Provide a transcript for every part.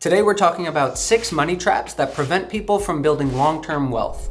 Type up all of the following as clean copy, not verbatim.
Today we're talking about 6 money traps that prevent people from building long-term wealth.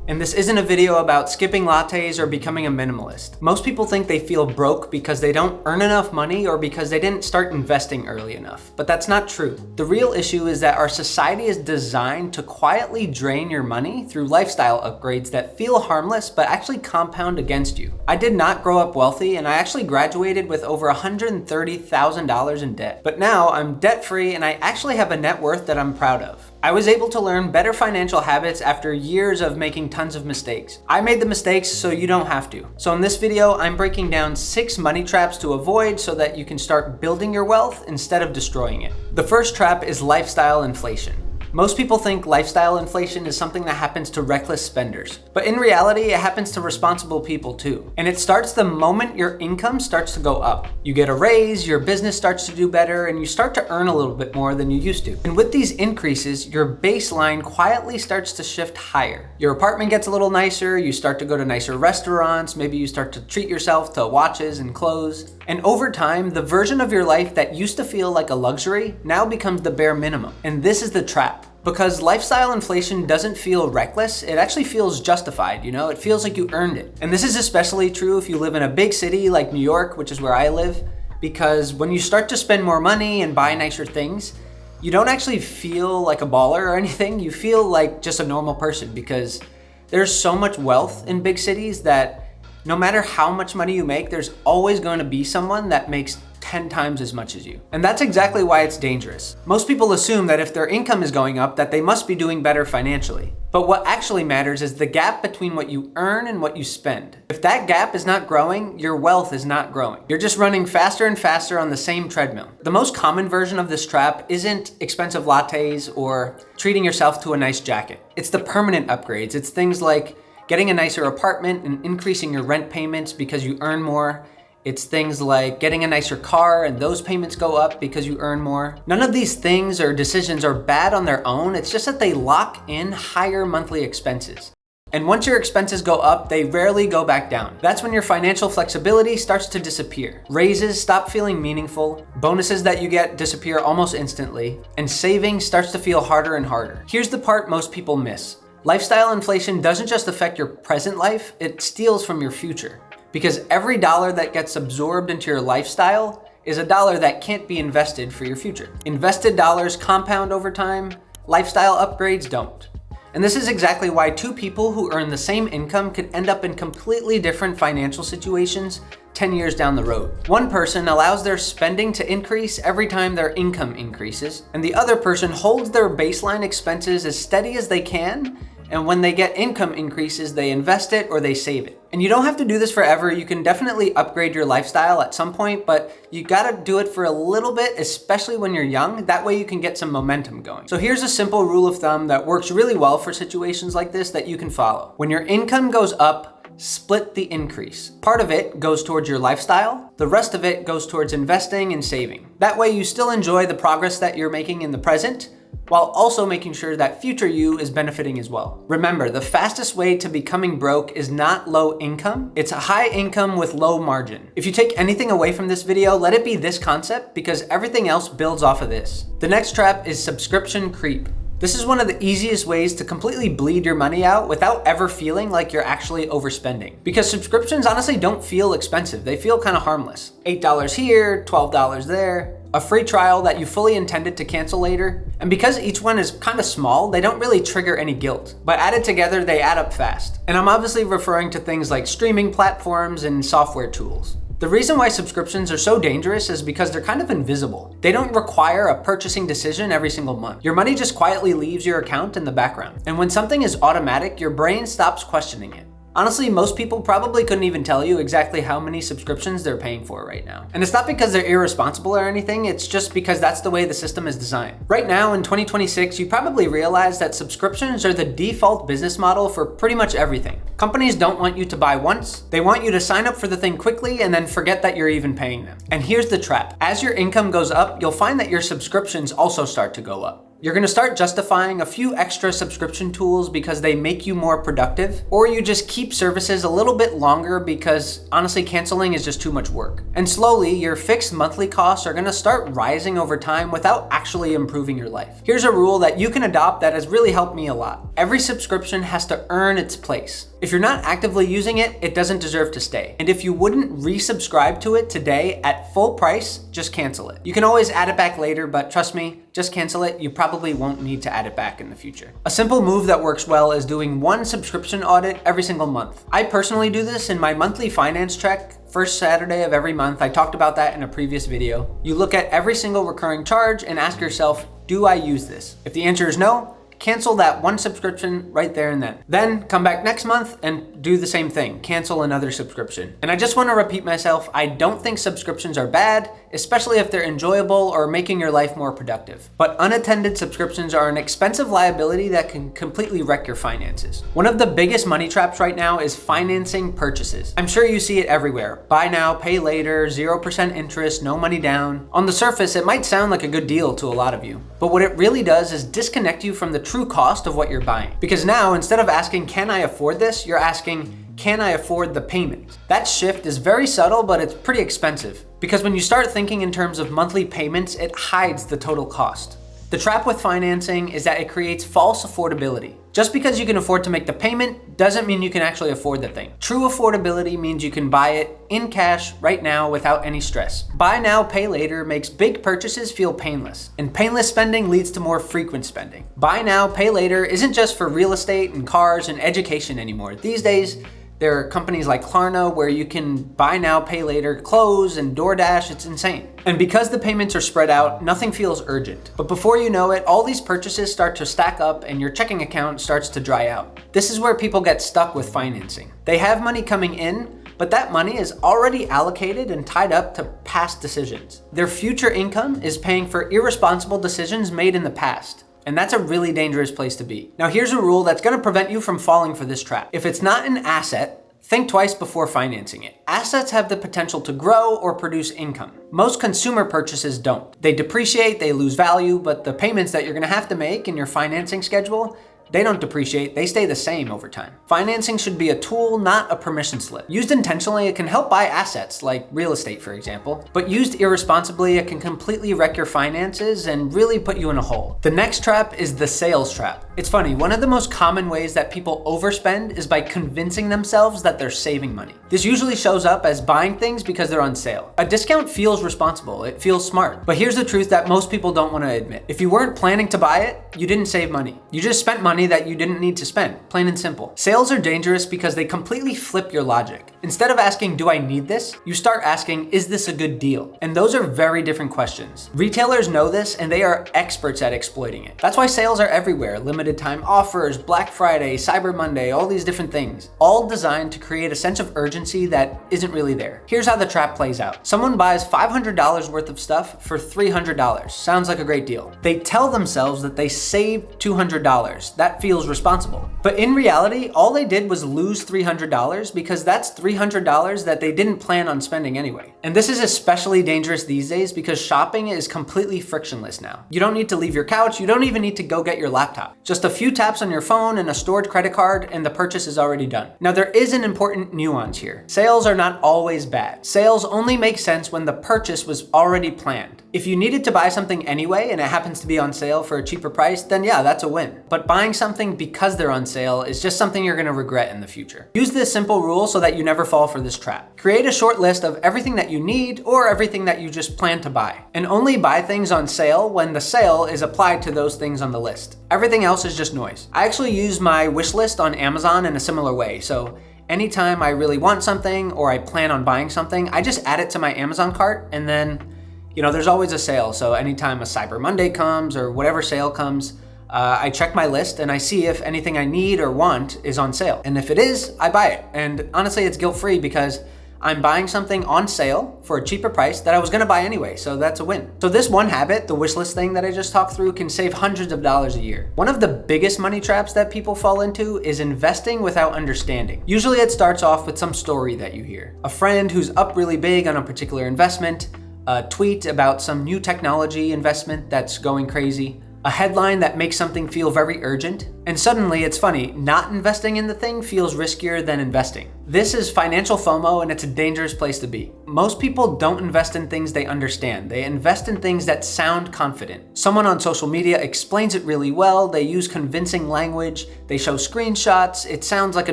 And this isn't a video about skipping lattes or becoming a minimalist. Most people think they feel broke because they don't earn enough money or because they didn't start investing early enough. But that's not true. The real issue is that our society is designed to quietly drain your money through lifestyle upgrades that feel harmless but actually compound against you. I did not grow up wealthy, and I actually graduated with over $130,000 in debt. But now I'm debt-free and I actually have a net worth that I'm proud of. I was able to learn better financial habits after years of making tons of mistakes. I made the mistakes so you don't have to. So in this video, I'm breaking down 6 money traps to avoid so that you can start building your wealth instead of destroying it. The first trap is lifestyle inflation. Most people think lifestyle inflation is something that happens to reckless spenders, but in reality, it happens to responsible people too. And it starts the moment your income starts to go up. You get a raise, your business starts to do better, and you start to earn a little bit more than you used to. And with these increases, your baseline quietly starts to shift higher. Your apartment gets a little nicer, you start to go to nicer restaurants, maybe you start to treat yourself to watches and clothes. And over time, the version of your life that used to feel like a luxury now becomes the bare minimum. And this is the trap. Because lifestyle inflation doesn't feel reckless, it actually feels justified, It feels like you earned it. And this is especially true if you live in a big city like New York, which is where I live, because when you start to spend more money and buy nicer things, you don't actually feel like a baller or anything. You feel like just a normal person because there's so much wealth in big cities that no matter how much money you make, there's always going to be someone that makes 10 times as much as you. And that's exactly why it's dangerous. Most people assume that if their income is going up, that they must be doing better financially. But what actually matters is the gap between what you earn and what you spend. If that gap is not growing, your wealth is not growing. You're just running faster and faster on the same treadmill. The most common version of this trap isn't expensive lattes or treating yourself to a nice jacket. It's the permanent upgrades. It's things like getting a nicer apartment and increasing your rent payments because you earn more. It's things like getting a nicer car and those payments go up because you earn more. None of these things or decisions are bad on their own. It's just that they lock in higher monthly expenses. And once your expenses go up, they rarely go back down. That's when your financial flexibility starts to disappear. Raises stop feeling meaningful, bonuses that you get disappear almost instantly, and saving starts to feel harder and harder. Here's the part most people miss. Lifestyle inflation doesn't just affect your present life, it steals from your future. Because every dollar that gets absorbed into your lifestyle is a dollar that can't be invested for your future. Invested dollars compound over time, lifestyle upgrades don't. And this is exactly why 2 people who earn the same income could end up in completely different financial situations 10 years down the road. One person allows their spending to increase every time their income increases, and the other person holds their baseline expenses as steady as they can, and when they get income increases, they invest it or they save it. And you don't have to do this forever. You can definitely upgrade your lifestyle at some point, but you gotta do it for a little bit, especially when you're young. That way you can get some momentum going. So here's a simple rule of thumb that works really well for situations like this that you can follow. When your income goes up, split the increase. Part of it goes towards your lifestyle. The rest of it goes towards investing and saving. That way you still enjoy the progress that you're making in the present, while also making sure that future you is benefiting as well. Remember, the fastest way to becoming broke is not low income, it's a high income with low margin. If you take anything away from this video, let it be this concept because everything else builds off of this. The next trap is subscription creep. This is one of the easiest ways to completely bleed your money out without ever feeling like you're actually overspending. Because subscriptions honestly don't feel expensive, they feel kind of harmless. $8 here, $12 there. A free trial that you fully intended to cancel later. And because each one is kind of small, they don't really trigger any guilt. But added together, they add up fast. And I'm obviously referring to things like streaming platforms and software tools. The reason why subscriptions are so dangerous is because they're kind of invisible. They don't require a purchasing decision every single month. Your money just quietly leaves your account in the background. And when something is automatic, your brain stops questioning it. Honestly, most people probably couldn't even tell you exactly how many subscriptions they're paying for right now. And it's not because they're irresponsible or anything, it's just because that's the way the system is designed. Right now in 2026, you probably realize that subscriptions are the default business model for pretty much everything. Companies don't want you to buy once, they want you to sign up for the thing quickly and then forget that you're even paying them. And here's the trap. As your income goes up, you'll find that your subscriptions also start to go up. You're gonna start justifying a few extra subscription tools because they make you more productive, or you just keep services a little bit longer because honestly, canceling is just too much work. And slowly, your fixed monthly costs are gonna start rising over time without actually improving your life. Here's a rule that you can adopt that has really helped me a lot. Every subscription has to earn its place. If you're not actively using it, it doesn't deserve to stay. And if you wouldn't resubscribe to it today at full price, just cancel it. You can always add it back later, but trust me, just cancel it. You probably won't need to add it back in the future. A simple move that works well is doing one subscription audit every single month. I personally do this in my monthly finance check. First Saturday of every month. I talked about that in a previous video. You look at every single recurring charge and ask yourself, do I use this? If the answer is no, cancel that one subscription right there and then. Then come back next month and do the same thing, cancel another subscription. And I just want to repeat myself, I don't think subscriptions are bad, especially if they're enjoyable or making your life more productive. But unattended subscriptions are an expensive liability that can completely wreck your finances. One of the biggest money traps right now is financing purchases. I'm sure you see it everywhere. Buy now, pay later, 0% interest, no money down. On the surface, it might sound like a good deal to a lot of you, but what it really does is disconnect you from the true cost of what you're buying. Because now, instead of asking, can I afford this? You're asking, can I afford the payment? That shift is very subtle, but it's pretty expensive. Because when you start thinking in terms of monthly payments, it hides the total cost. The trap with financing is that it creates false affordability. Just because you can afford to make the payment doesn't mean you can actually afford the thing. True affordability means you can buy it in cash right now without any stress. Buy now, pay later makes big purchases feel painless, and painless spending leads to more frequent spending. Buy now, pay later isn't just for real estate and cars and education anymore. These days, there are companies like Klarna where you can buy now, pay later, clothes, and DoorDash. It's insane. And because the payments are spread out, nothing feels urgent. But before you know it, all these purchases start to stack up and your checking account starts to dry out. This is where people get stuck with financing. They have money coming in, but that money is already allocated and tied up to past decisions. Their future income is paying for irresponsible decisions made in the past. And that's a really dangerous place to be. Now here's a rule that's gonna prevent you from falling for this trap. If it's not an asset, think twice before financing it. Assets have the potential to grow or produce income. Most consumer purchases don't. They depreciate, they lose value, but the payments that you're gonna have to make in your financing schedule, they don't depreciate, they stay the same over time. Financing should be a tool, not a permission slip. Used intentionally, it can help buy assets, like real estate, for example. But used irresponsibly, it can completely wreck your finances and really put you in a hole. The next trap is the sales trap. It's funny, one of the most common ways that people overspend is by convincing themselves that they're saving money. This usually shows up as buying things because they're on sale. A discount feels responsible, it feels smart. But here's the truth that most people don't want to admit. If you weren't planning to buy it, you didn't save money. You just spent money that you didn't need to spend, plain and simple. Sales are dangerous because they completely flip your logic. Instead of asking, do I need this? You start asking, is this a good deal? And those are very different questions. Retailers know this and they are experts at exploiting it. That's why sales are everywhere. Limited time offers, Black Friday, Cyber Monday, all these different things. All designed to create a sense of urgency that isn't really there. Here's how the trap plays out. Someone buys $500 worth of stuff for $300. Sounds like a great deal. They tell themselves that they saved $200. That feels responsible. But in reality, all they did was lose $300 because that's $300 that they didn't plan on spending anyway. And this is especially dangerous these days because shopping is completely frictionless now. You don't need to leave your couch, you don't even need to go get your laptop. Just a few taps on your phone and a stored credit card and the purchase is already done. Now there is an important nuance here. Sales are not always bad. Sales only make sense when the purchase was already planned. If you needed to buy something anyway and it happens to be on sale for a cheaper price, then yeah, that's a win. But buying something because they're on sale is just something you're gonna regret in the future. Use this simple rule so that you never fall for this trap. Create a short list of everything that you need or everything that you just plan to buy. And only buy things on sale when the sale is applied to those things on the list. Everything else is just noise. I actually use my wish list on Amazon in a similar way. So anytime I really want something or I plan on buying something, I just add it to my Amazon cart and then there's always a sale. So anytime a Cyber Monday comes or whatever sale comes, I check my list and I see if anything I need or want is on sale. And if it is, I buy it. And honestly, it's guilt-free because I'm buying something on sale for a cheaper price that I was gonna buy anyway, so that's a win. So this one habit, the wish list thing that I just talked through, can save hundreds of dollars a year. One of the biggest money traps that people fall into is investing without understanding. Usually it starts off with some story that you hear. A friend who's up really big on a particular investment, a tweet about some new technology investment that's going crazy, a headline that makes something feel very urgent, and suddenly it's funny, not investing in the thing feels riskier than investing. This is financial FOMO, and it's a dangerous place to be. Most people don't invest in things they understand. They invest in things that sound confident. Someone on social media explains it really well, they use convincing language, they show screenshots, it sounds like a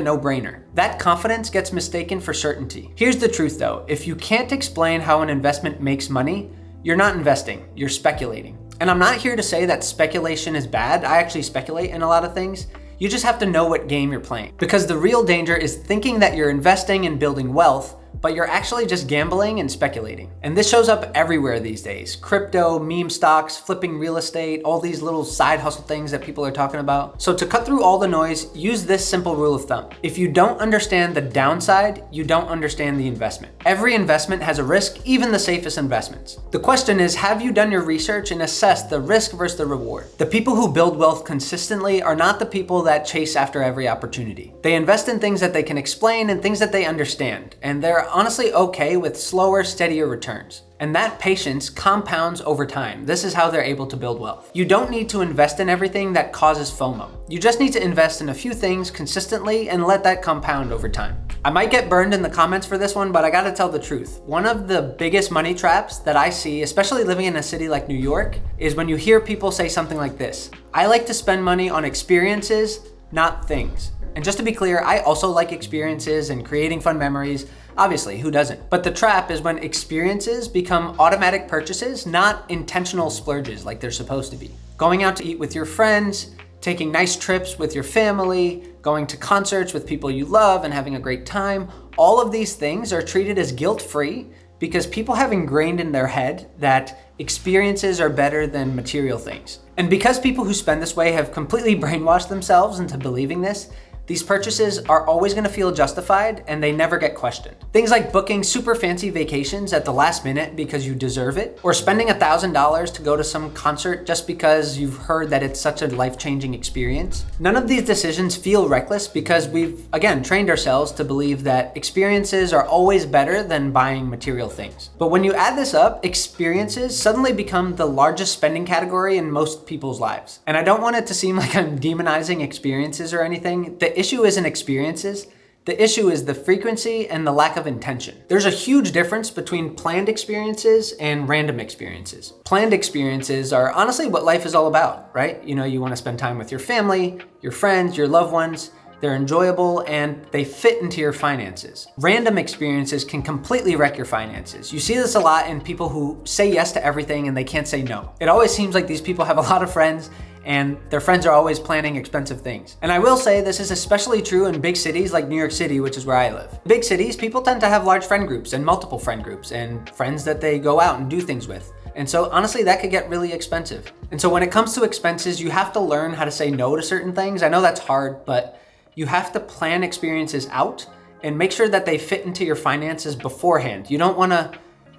no-brainer. That confidence gets mistaken for certainty. Here's the truth though, if you can't explain how an investment makes money, you're not investing, you're speculating. And I'm not here to say that speculation is bad. I actually speculate in a lot of things. You just have to know what game you're playing. Because the real danger is thinking that you're investing and building wealth, but you're actually just gambling and speculating. And this shows up everywhere these days. Crypto, meme stocks, flipping real estate, all these little side hustle things that people are talking about. So to cut through all the noise, use this simple rule of thumb. If you don't understand the downside, you don't understand the investment. Every investment has a risk, even the safest investments. The question is, have you done your research and assessed the risk versus the reward? The people who build wealth consistently are not the people that chase after every opportunity. They invest in things that they can explain and things that they understand, and they're honestly okay with slower, steadier returns. And that patience compounds over time. This is how they're able to build wealth. You don't need to invest in everything that causes FOMO. You just need to invest in a few things consistently and let that compound over time. I might get burned in the comments for this one, but I gotta tell the truth. One of the biggest money traps that I see, especially living in a city like New York, is when you hear people say something like this: I like to spend money on experiences, not things. And just to be clear, I also like experiences and creating fun memories. Obviously, who doesn't? But the trap is when experiences become automatic purchases, not intentional splurges like they're supposed to be. Going out to eat with your friends, taking nice trips with your family, going to concerts with people you love and having a great time, all of these things are treated as guilt-free because people have ingrained in their head that experiences are better than material things. And because people who spend this way have completely brainwashed themselves into believing this, these purchases are always gonna feel justified and they never get questioned. Things like booking super fancy vacations at the last minute because you deserve it, or spending $1,000 to go to some concert just because you've heard that it's such a life-changing experience. None of these decisions feel reckless because we've, again, trained ourselves to believe that experiences are always better than buying material things. But when you add this up, experiences suddenly become the largest spending category in most people's lives. And I don't want it to seem like I'm demonizing experiences or anything. The issue isn't experiences, the issue is the frequency and the lack of intention. There's a huge difference between planned experiences and random experiences. Planned experiences are honestly what life is all about, right? You know, you want to spend time with your family, your friends, your loved ones. They're enjoyable and they fit into your finances. Random experiences can completely wreck your finances. You see this a lot in people who say yes to everything and they can't say no. It always seems like these people have a lot of friends and their friends are always planning expensive things. And I will say this is especially true in big cities like New York City, which is where I live. Big cities, people tend to have large friend groups and multiple friend groups and friends that they go out and do things with. And so honestly, that could get really expensive. And so when it comes to expenses, you have to learn how to say no to certain things. I know that's hard, but you have to plan experiences out and make sure that they fit into your finances beforehand. You don't wanna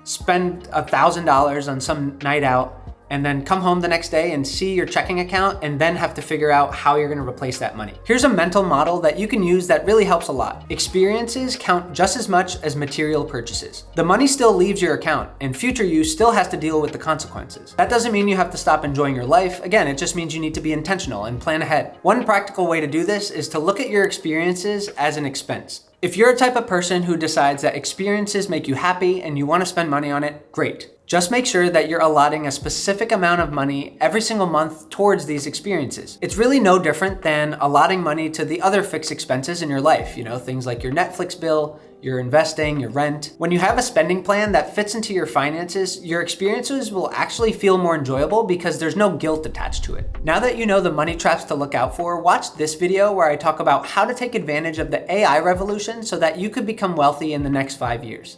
spend $1,000 on some night out and then come home the next day and see your checking account and then have to figure out how you're gonna replace that money. Here's a mental model that you can use that really helps a lot. Experiences count just as much as material purchases. The money still leaves your account and future you still has to deal with the consequences. That doesn't mean you have to stop enjoying your life. Again, it just means you need to be intentional and plan ahead. One practical way to do this is to look at your experiences as an expense. If you're a type of person who decides that experiences make you happy and you wanna spend money on it, great. Just make sure that you're allotting a specific amount of money every single month towards these experiences. It's really no different than allotting money to the other fixed expenses in your life, you know, things like your Netflix bill, your investing, your rent. When you have a spending plan that fits into your finances, your experiences will actually feel more enjoyable because there's no guilt attached to it. Now that you know the money traps to look out for, watch this video where I talk about how to take advantage of the AI revolution so that you could become wealthy in the next 5 years.